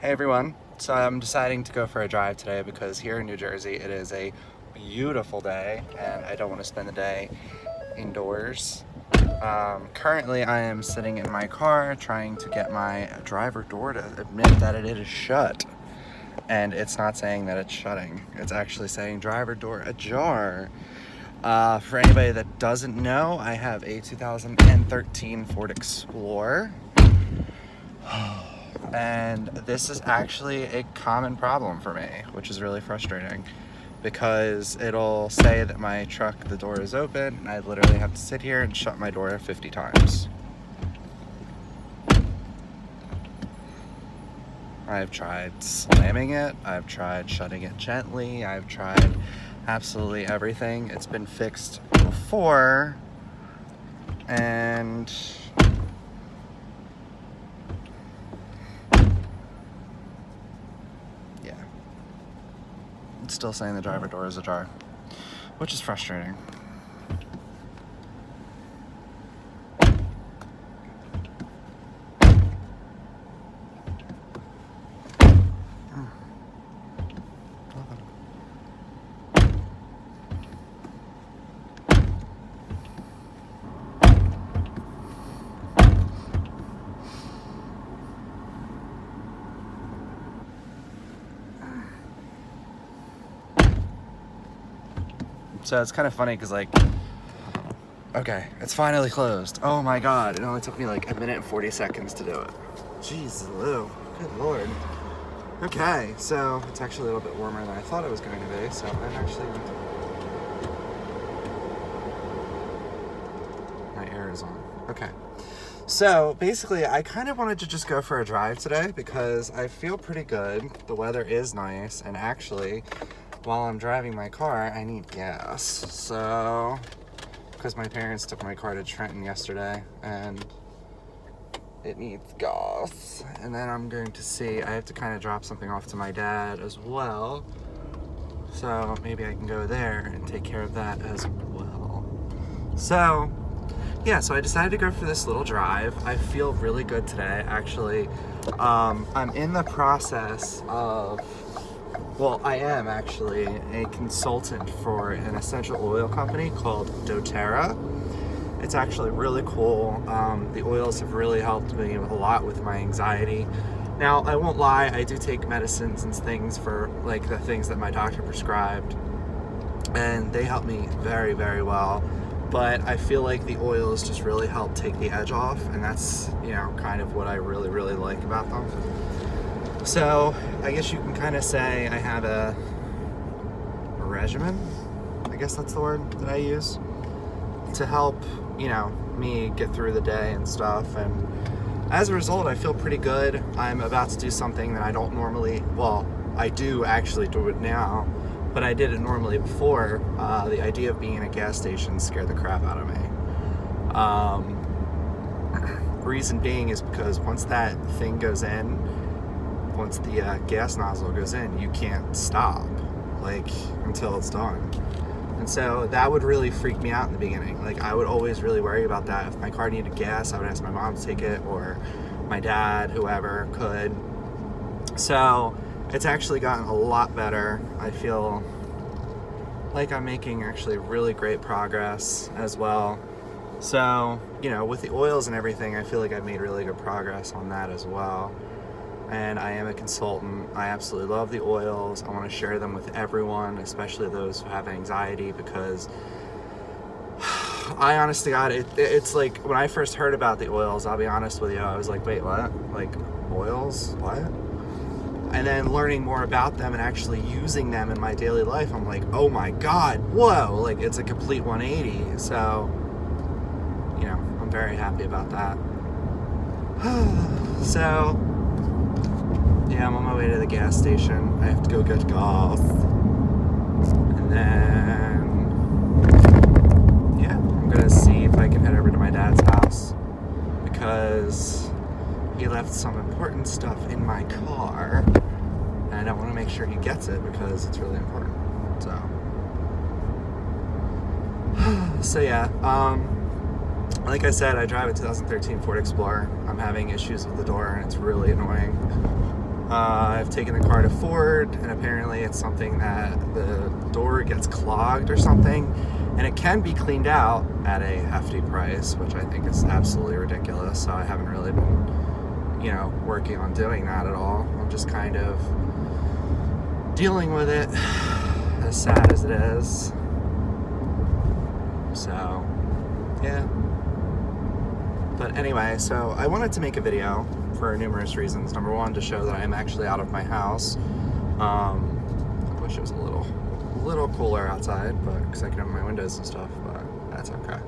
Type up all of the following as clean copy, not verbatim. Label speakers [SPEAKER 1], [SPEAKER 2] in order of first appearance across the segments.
[SPEAKER 1] Hey everyone, so I'm deciding to go for a drive today because here in New Jersey it is a beautiful day and I don't want to spend the day indoors. Currently I am sitting in my car trying to get my driver door to admit that it is shut, and it's not saying that it's shutting, it's actually saying driver door ajar. For anybody that doesn't know, I have a 2013 Ford Explorer. And this is actually a common problem for me, which is really frustrating because it'll say that my truck, the door is open, and I literally have to sit here and shut my door 50 times. I've tried slamming it, I've tried shutting it gently, I've tried absolutely everything. It's been fixed before, and it's still saying the driver door is ajar, which is frustrating. So it's kind of funny because, like, okay, it's finally closed. Oh my god, it only took me like 1 minute and 40 seconds to do it. Jeez, Lou, good lord. Okay, so it's actually a little bit warmer than I thought it was going to be, so I'm actually... My air is on. Okay. So basically, I kind of wanted to just go for a drive today because I feel pretty good. The weather is nice, and actually, while I'm driving my car, I need gas. So, because my parents took my car to Trenton yesterday, and it needs gas. And then I'm going to see, I have to kind of drop something off to my dad as well. So maybe I can go there and take care of that as well. So, yeah, so I decided to go for this little drive. I feel really good today, actually. I'm in the process of... Well, I am actually a consultant for an essential oil company called doTERRA. It's actually really cool. The oils have really helped me a lot with my anxiety. Now, I won't lie, I do take medicines and things for like the things that my doctor prescribed, and they help me very, very well. But I feel like the oils just really help take the edge off, and that's, you know, kind of what I really, really like about them. So, I guess you can kind of say I have a regimen, I guess that's the word that I use, to help, you know, me get through the day and stuff. And as a result, I feel pretty good. I'm about to do something that I don't normally, well, I do actually do it now, but I did it normally before. The idea of being in a gas station scared the crap out of me. Reason being is because once that thing goes in, once the gas nozzle goes in, you can't stop, like, until it's done. And so that would really freak me out in the beginning. Like, I would always really worry about that. If my car needed gas, I would ask my mom to take it, or my dad, whoever could. So it's actually gotten a lot better. I feel like I'm making actually really great progress as well. So, you know, with the oils and everything, I feel like I've made really good progress on that as well. And I am a consultant. I absolutely love the oils. I want to share them with everyone, especially those who have anxiety, because I honest to God, it's like when I first heard about the oils, I'll be honest with you, I was like, wait, what? Like, oils? What? And then learning more about them and actually using them in my daily life, I'm like, oh my God, whoa, like, it's a complete 180. So, you know, I'm very happy about that. So, yeah, I'm on my way to the gas station. I have to go get gas. And then, yeah, I'm gonna see if I can head over to my dad's house because he left some important stuff in my car, and I want to make sure he gets it because it's really important. So yeah, like I said, I drive a 2013 Ford Explorer. I'm having issues with the door, and it's really annoying. I've taken the car to Ford, and apparently it's something that the door gets clogged or something, and it can be cleaned out at a hefty price, which I think is absolutely ridiculous. So I haven't really been, working on doing that at all. I'm just kind of dealing with it, as sad as it is. So, yeah. But anyway, so I wanted to make a video for numerous reasons. Number one, to show that I'm actually out of my house. I wish it was a little cooler outside, but because I can open my windows and stuff, but that's okay.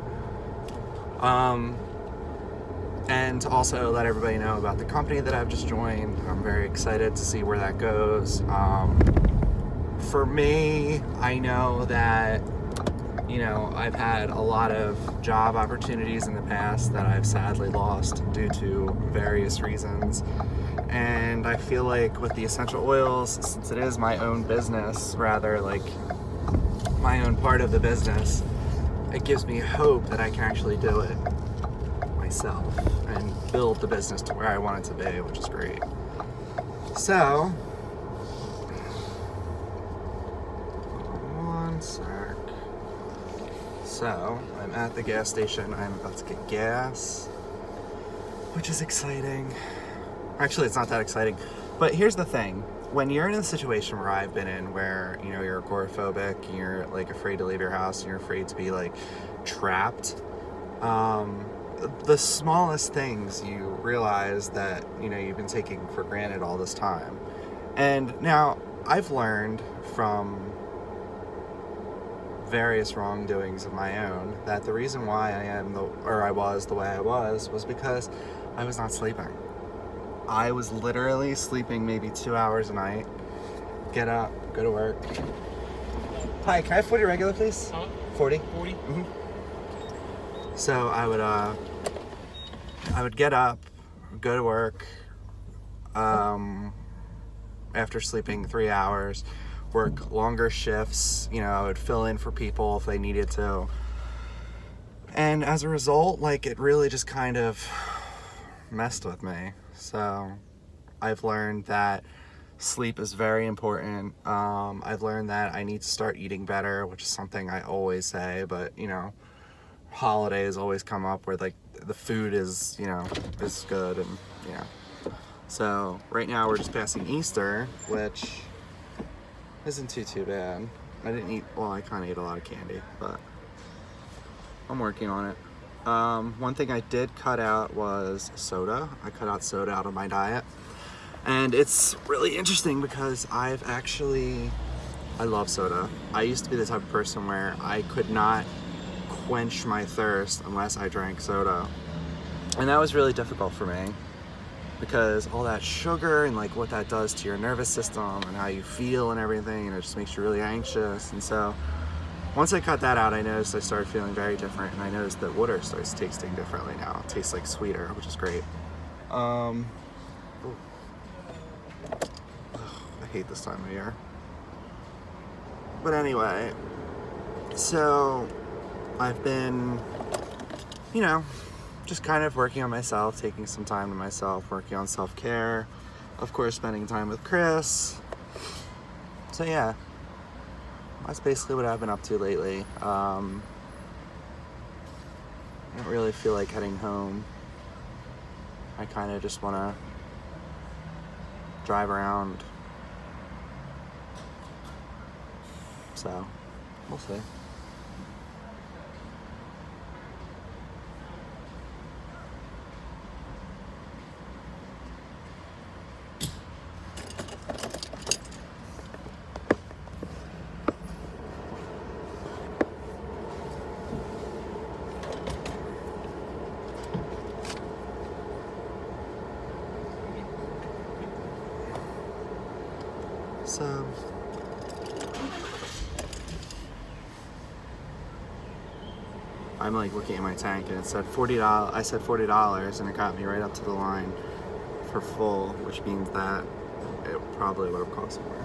[SPEAKER 1] And to also let everybody know about the company that I've just joined. I'm very excited to see where that goes. For me, I know that I've had a lot of job opportunities in the past that I've sadly lost due to various reasons. And I feel like with the essential oils, since it is my own business, rather like my own part of the business, it gives me hope that I can actually do it myself and build the business to where I want it to be, which is great. So, one sec. So, I'm at the gas station. I'm about to get gas, which is exciting. Actually, it's not that exciting. But here's the thing. When you're in a situation where I've been in, where, you're agoraphobic, you're, like, afraid to leave your house, and you're afraid to be, like, trapped, the smallest things you realize that, you've been taking for granted all this time. And now, I've learned from various wrongdoings of my own that the reason why I was the way I was because I was not sleeping. I was literally sleeping maybe 2 hours a night, get up, go to work. Hi, can I have 40 regular, please?
[SPEAKER 2] Huh?
[SPEAKER 1] 40?
[SPEAKER 2] 40?
[SPEAKER 1] Mm-hmm. So I would get up, go to work, after sleeping 3 hours, work longer shifts, I would fill in for people if they needed to. And as a result, it really just kind of messed with me. So I've learned that sleep is very important. I've learned that I need to start eating better, which is something I always say, but, holidays always come up where, the food is, is good, and, So right now we're just passing Easter, which isn't too bad. I kind of ate a lot of candy, but I'm working on it. One thing I did cut out was soda. I cut out soda out of my diet. And it's really interesting because I love soda. I used to be the type of person where I could not quench my thirst unless I drank soda. And that was really difficult for me, because all that sugar and what that does to your nervous system and how you feel and everything, and it just makes you really anxious. And so once I cut that out, I noticed I started feeling very different, and I noticed that water starts tasting differently now. It tastes sweeter, which is great. I hate this time of year. But anyway, so I've been, just kind of working on myself, taking some time to myself, working on self-care, of course spending time with Chris. So yeah, that's basically what I've been up to lately. I don't really feel like heading home. I kind of just want to drive around. So, we'll see. So, I'm looking at my tank, and it said $40. I said $40, and it got me right up to the line for full, which means that it probably would have cost more.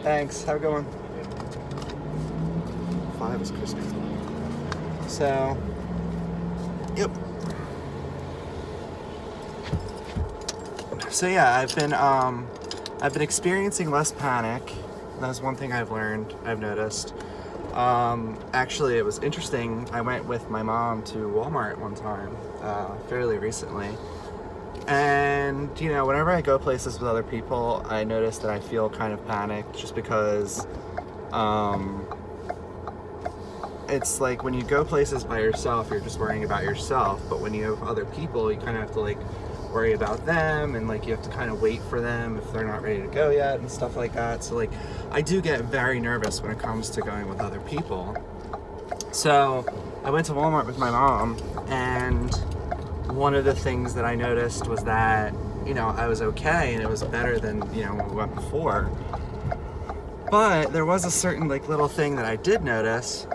[SPEAKER 1] Thanks. Have a good one. 5 is crispy. So, Yep. So yeah, I've been experiencing less panic. That's one thing I've noticed. Actually, it was interesting. I went with my mom to Walmart one time, fairly recently. And, you know, whenever I go places with other people, I notice that I feel kind of panicked just because, it's like when you go places by yourself, you're just worrying about yourself. But when you have other people, you kind of have to, like, worry about them, and, like, you have to kind of wait for them if they're not ready to go yet and stuff like that. So, like, I do get very nervous when it comes to going with other people. So I went to Walmart with my mom, and one of the things that I noticed was that, you know, I was okay, and it was better than, you know, when we went before. But there was a certain, like, little thing that I did notice.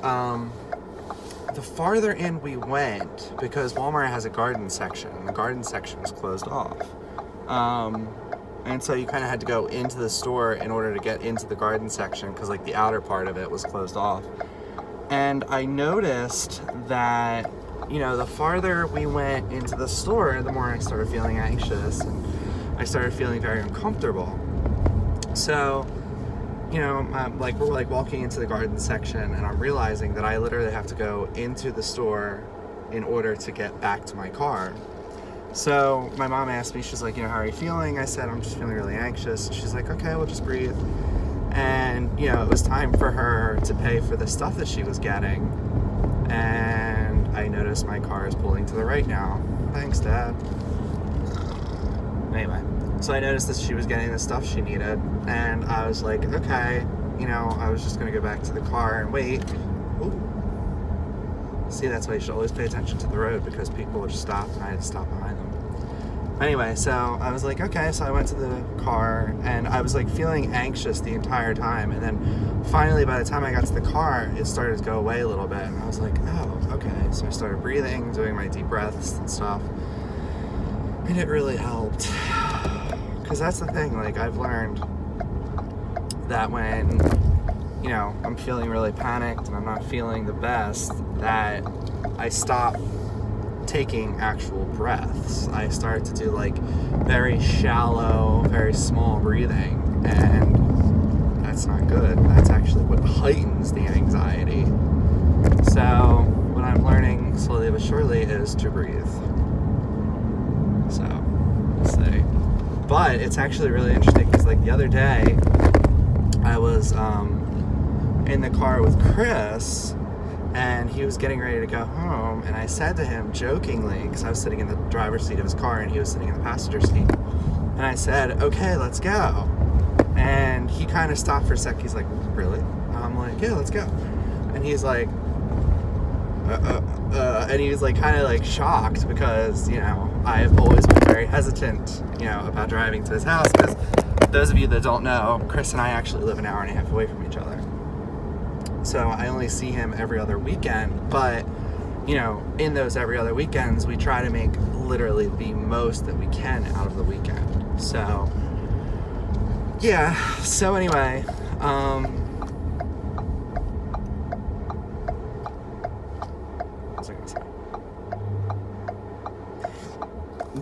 [SPEAKER 1] The farther in we went, because Walmart has a garden section, and the garden section was closed off. And so you kind of had to go into the store in order to get into the garden section, because, like, the outer part of it was closed off. And I noticed that, you know, the farther we went into the store, the more I started feeling anxious, and I started feeling very uncomfortable. So, you know, we're like walking into the garden section, and I'm realizing that I literally have to go into the store in order to get back to my car. So my mom asked me, she's like, you know, how are you feeling? I said, I'm just feeling really anxious. She's like, okay, we'll just breathe. And, you know, it was time for her to pay for the stuff that she was getting. And I noticed my car is pulling to the right now. Thanks, Dad. Anyway, so I noticed that she was getting the stuff she needed, and I was like, okay, you know, I was just gonna go back to the car and wait. Ooh. See, that's why you should always pay attention to the road, because people would stop, and I had to stop behind them. Anyway, so I was like, okay, so I went to the car, and I was like feeling anxious the entire time, and then finally by the time I got to the car, it started to go away a little bit, and I was like, oh, okay. So I started breathing, doing my deep breaths and stuff, and it really helped. Because that's the thing, like, I've learned that when, you know, I'm feeling really panicked and I'm not feeling the best, that I stop taking actual breaths. I start to do, like, very shallow, very small breathing, and that's not good. That's actually what heightens the anxiety. So what I'm learning slowly but surely is to breathe. So, let's see. But it's actually really interesting, because, like, the other day I was in the car with Chris, and he was getting ready to go home, and I said to him jokingly, because I was sitting in the driver's seat of his car and he was sitting in the passenger seat, and I said, okay, let's go. And he kind of stopped for a sec. He's like, really? I'm like, yeah, let's go. And he's like, and he was, like, kind of, like, shocked, because, you know, I've always been very hesitant, you know, about driving to his house, because those of you that don't know, Chris and I actually live an hour and a half away from each other. So I only see him every other weekend, but, you know, in those every other weekends, we try to make literally the most that we can out of the weekend. So, yeah, so anyway,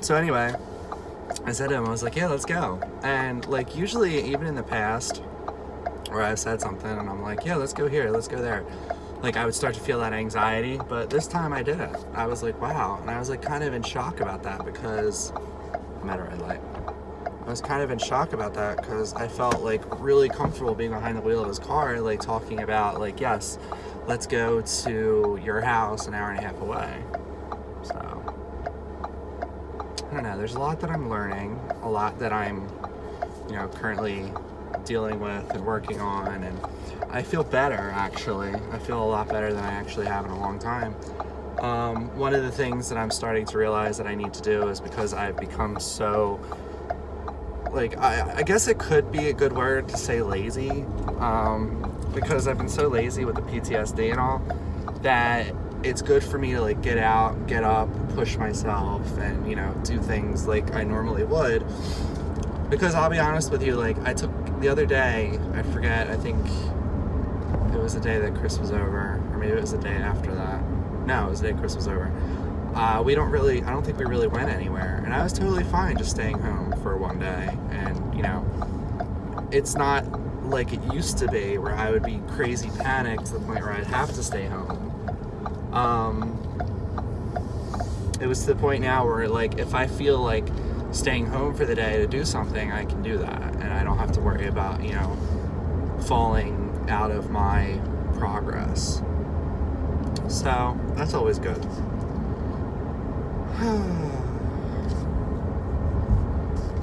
[SPEAKER 1] so anyway, I said to him, I was like, yeah, let's go. And, like, usually, even in the past, where I've said something and I'm like, yeah, let's go here, let's go there, like, I would start to feel that anxiety, but this time I didn't. I was like, wow. And I was, like, kind of in shock about that, because I'm at a red light. I was kind of in shock about that, because I felt, like, really comfortable being behind the wheel of his car, like, talking about, like, yes, let's go to your house an hour and a half away. So I don't know, there's a lot that I'm learning, a lot that I'm, you know, currently dealing with and working on, and I feel better, actually. I feel a lot better than I actually have in a long time. One of the things that I'm starting to realize that I need to do is, because I've become so, like, I guess it could be a good word to say lazy, because I've been so lazy with the PTSD and all, that it's good for me to, like, get out, get up, push myself, and, you know, do things like I normally would. Because I'll be honest with you, like, I took the other day, I forget, I think it was the day that Chris was over, or maybe it was the day after that. No, it was the day Chris was over. I don't think we really went anywhere. And I was totally fine just staying home for one day. And, you know, it's not like it used to be where I would be crazy panicked to the point where I'd have to stay home. It was to the point now where, like, if I feel like staying home for the day to do something, I can do that. And I don't have to worry about, you know, falling out of my progress. So, that's always good.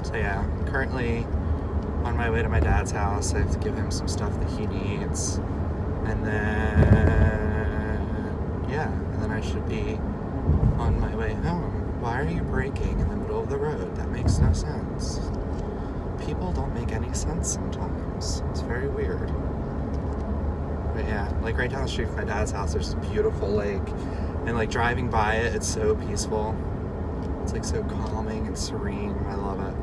[SPEAKER 1] So yeah, currently on my way to my dad's house. I have to give him some stuff that he needs. And then I should be on my way home. Why are you braking in the middle of the road? That makes no sense. People don't make any sense sometimes. It's very weird. But yeah, like right down the street from my dad's house, there's a beautiful lake. And like driving by it, it's so peaceful. It's like so calming and serene. I love it.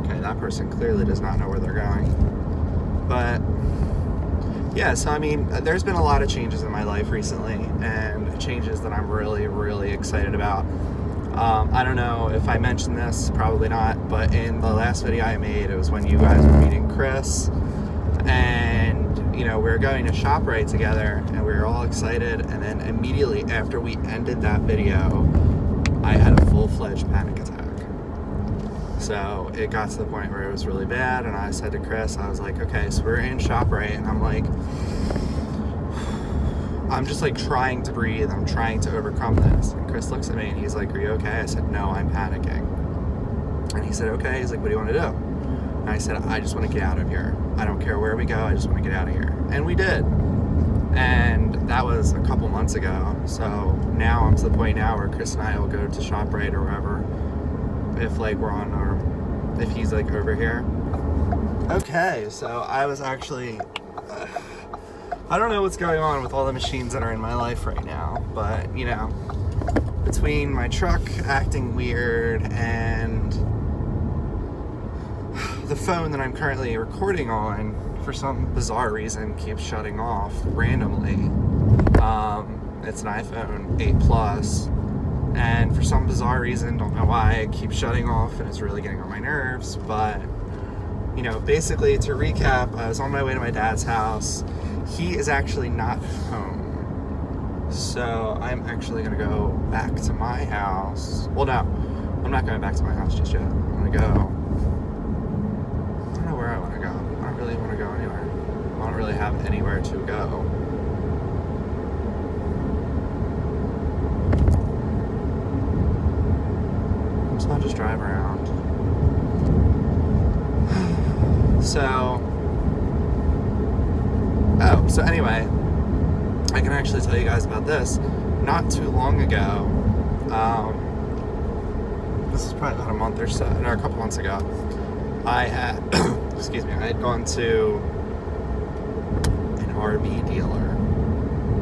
[SPEAKER 1] Okay, that person clearly does not know where they're going. But yeah, so I mean, there's been a lot of changes in my life recently, and changes that I'm really, really excited about. I don't know if I mentioned this, probably not, but in the last video I made, it was when you guys were meeting Chris, and you know, we were going to ShopRite together, and we were all excited, and then immediately after we ended that video, I had a full-fledged panic attack. So it got to the point where it was really bad, and I said to Chris, I was like, okay, so we're in ShopRite, and I'm like, I'm just like trying to breathe, I'm trying to overcome this. And Chris looks at me and he's like, are you okay? I said, no, I'm panicking. And he said, okay. He's like, what do you want to do? And I said, I just want to get out of here. I don't care where we go, I just want to get out of here. And we did. And that was a couple months ago. So now I'm to the point now where Chris and I will go to ShopRite or wherever, if like we're on our, if he's like over here. Okay, so I was actually, I don't know what's going on with all the machines that are in my life right now, but you know, between my truck acting weird and the phone that I'm currently recording on, for some bizarre reason, keeps shutting off randomly. It's an iPhone 8 Plus, and for some bizarre reason, don't know why, it keeps shutting off, and it's really getting on my nerves. But you know, basically to recap, I was on my way to my dad's house. He is actually not home, so I'm actually gonna go back to my house. Well, no, I'm not going back to my house just yet. I'm gonna go, I don't know where I want to go. I don't really want to go anywhere. I don't really have anywhere to go. So I'll just drive around. So anyway, I can actually tell you guys about this. Not too long ago, this is probably about a month or so, or a couple months ago, I had, excuse me, I had gone to an RV dealer,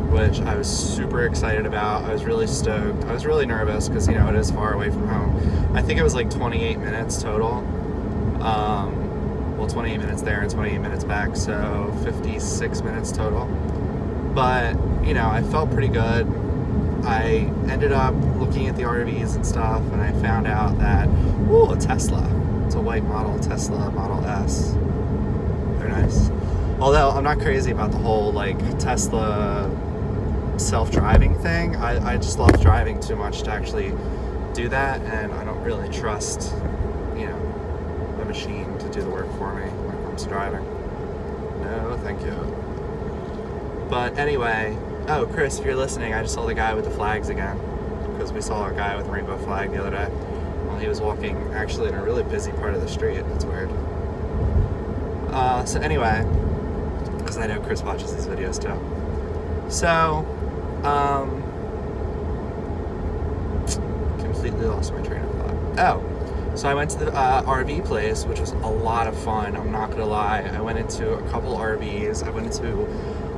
[SPEAKER 1] which I was super excited about. I was really stoked. I was really nervous because, you know, it is far away from home. I think it was like 28 minutes total. Well, 28 minutes there and 28 minutes back, so 56 minutes total. But, you know, I felt pretty good. I ended up looking at the RVs and stuff, and I found out that, ooh, a Tesla. It's a white model Tesla Model S. They're nice. Although, I'm not crazy about the whole, like, Tesla self-driving thing. I just love driving too much to actually do that, and I don't really trust, you know, the machine to do the work for me when it comes to driving. No, thank you. But anyway, oh, Chris, if you're listening, I just saw the guy with the flags again, because we saw a guy with a rainbow flag the other day while he was walking, actually in a really busy part of the street. It's weird. So anyway, because I know Chris watches these videos too. So, completely lost my train of thought. Oh, so I went to the RV place, which was a lot of fun, I'm not gonna lie. I went into a couple RVs. I went into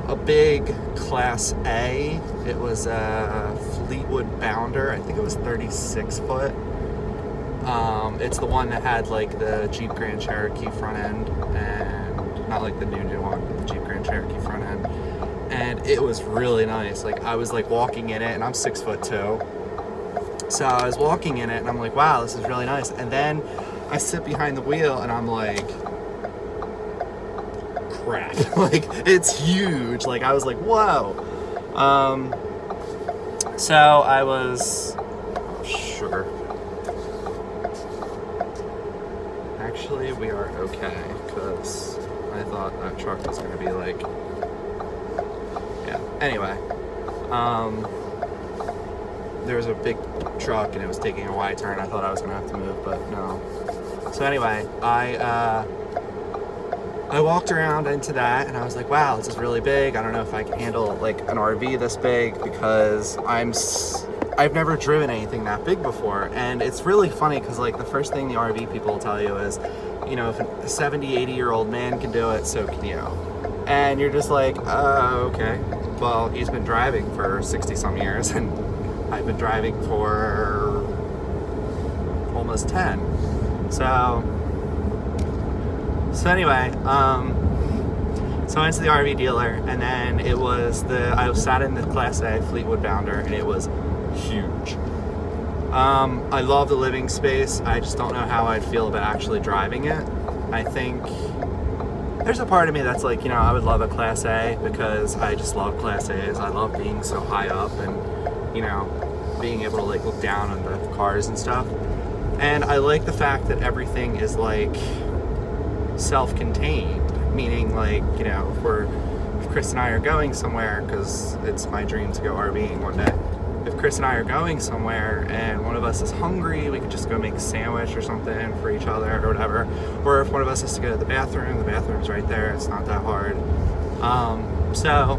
[SPEAKER 1] a big Class A. It was a Fleetwood Bounder. I think it was 36 foot. It's the one that had like the Jeep Grand Cherokee front end, and not like the new one, but the Jeep Grand Cherokee front end. it was really nice. Like, I was like walking in it, and I'm 6'2". So I was walking in it, and I'm like, wow, this is really nice. And then I sit behind the wheel, and I'm like, crap. Like, it's huge. Like, I was like, whoa. So I was, sugar. Actually, we are okay, because I thought that truck was going to be like, yeah. Anyway, there was a big truck, and it was taking a wide turn. I thought I was going to have to move, but no. So anyway, I walked around into that, and I was like, wow, this is really big. I don't know if I can handle like an RV this big, because I've never driven anything that big before. And it's really funny because like the first thing the RV people will tell you is, you know, if a 70, 80-year-old man can do it, so can you. And you're just like, oh, okay. Well, he's been driving for 60 some years, and I've been driving for almost 10. So anyway, so I went to the RV dealer, and then I sat in the Class A Fleetwood Bounder, and it was huge. I love the living space. I just don't know how I'd feel about actually driving it. I think there's a part of me that's like, you know, I would love a Class A, because I just love Class A's. I love being so high up, and, you know, being able to like look down on the cars and stuff. And I like the fact that everything is like self-contained, meaning like, you know, if Chris and I are going somewhere, because it's my dream to go RVing one day, if Chris and I are going somewhere and one of us is hungry, we could just go make a sandwich or something for each other or whatever. Or if one of us has to go to the bathroom's right there, it's not that hard. So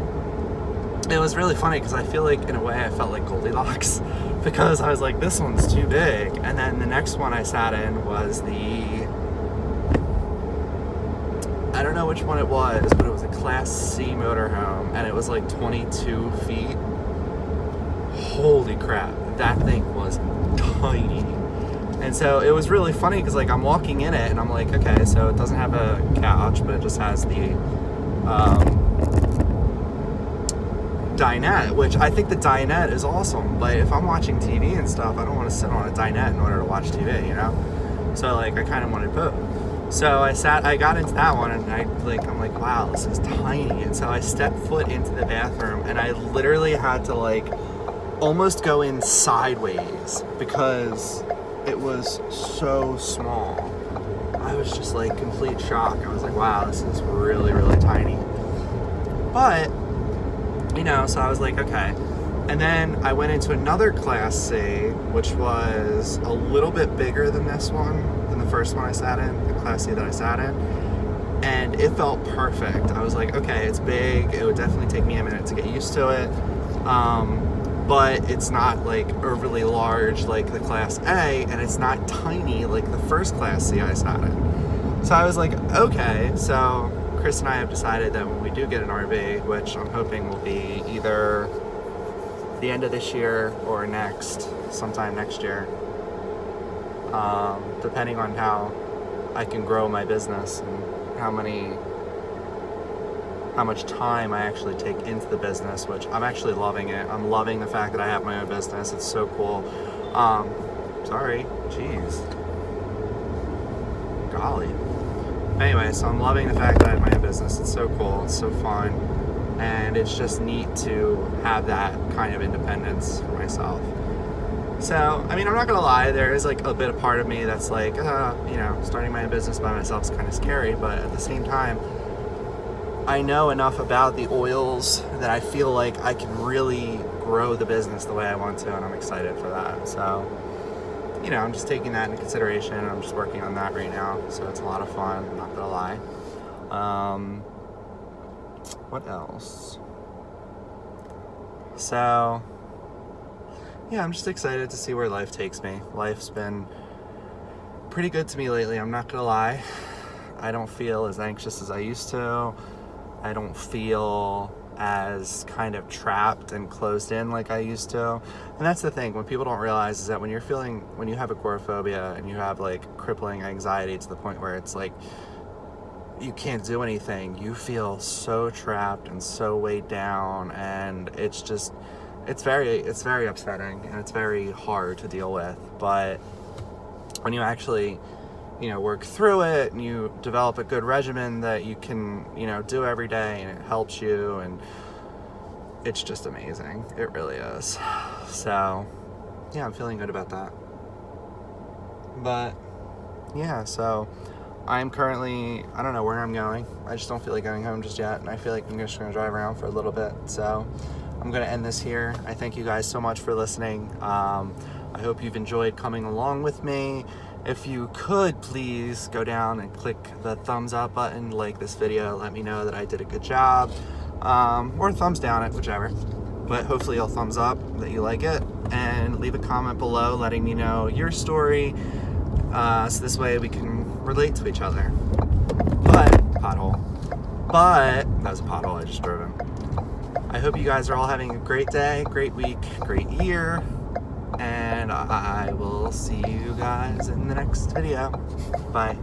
[SPEAKER 1] it was really funny, because I feel like in a way I felt like Goldilocks, because I was like, this one's too big. And then the next one I sat in was I don't know which one it was, but it was a Class C motorhome, and it was like 22 feet. Holy crap, that thing was tiny. And so it was really funny, because like I'm walking in it, and I'm like, okay, so it doesn't have a couch, but it just has the dinette, which I think the dinette is awesome. But if I'm watching TV and stuff, I don't want to sit on a dinette in order to watch TV, you know? So like I kind of wanted both. So I got into that one, and I'm like, wow, this is tiny. And so I stepped foot into the bathroom, and I literally had to like almost go in sideways, because it was so small. I was just like complete shock. I was like, wow, this is really, really tiny. But, you know, so I was like, okay. And then I went into another Class C, which was a little bit bigger than this one, than the first one I sat in, the Class C that I sat in. And it felt perfect. I was like, okay, it's big. It would definitely take me a minute to get used to it. But it's not like overly large like the Class A, and it's not tiny like the first Class C I sat in. So I was like, okay. So Chris and I have decided that when we do get an RV, which I'm hoping will be either the end of this year or sometime next year, depending on how I can grow my business and how much time I actually take into the business, which I'm actually loving it. I'm loving the fact that I have my own business. It's so cool. Sorry, jeez. Golly. Anyway, so I'm loving the fact that I have my own business. It's so cool. It's so fun. And it's just neat to have that kind of independence for myself. So, I mean, I'm not gonna lie, there is like a bit of part of me that's like, you know, starting my own business by myself is kind of scary, but at the same time, I know enough about the oils that I feel like I can really grow the business the way I want to, and I'm excited for that. So, you know, I'm just taking that into consideration, and I'm just working on that right now. So it's a lot of fun, I'm not gonna lie. What else? So, yeah, I'm just excited to see where life takes me. Life's been pretty good to me lately, I'm not gonna lie. I don't feel as anxious as I used to. I don't feel as kind of trapped and closed in like I used to. And that's the thing, when people don't realize is that when you have agoraphobia and you have like crippling anxiety to the point where it's like you can't do anything. You feel so trapped and so weighed down, and it's very upsetting, and it's very hard to deal with. But when you actually, work through it, and you develop a good regimen that you can, do every day, and it helps you, and it's just amazing. It really is. So, yeah, I'm feeling good about that. But, yeah, so I'm currently, I don't know where I'm going. I just don't feel like going home just yet, and I feel like I'm just going to drive around for a little bit. So I'm going to end this here. I thank you guys so much for listening. I hope you've enjoyed coming along with me. If you could, please go down and click the thumbs up button, like this video, let me know that I did a good job, or thumbs down it, whichever. But hopefully you'll thumbs up that you like it, and leave a comment below letting me know your story, so this way we can relate to each other. But, that was a pothole I just drove in. I hope you guys are all having a great day, great week, great year, and I will see you guys in the next video. Bye.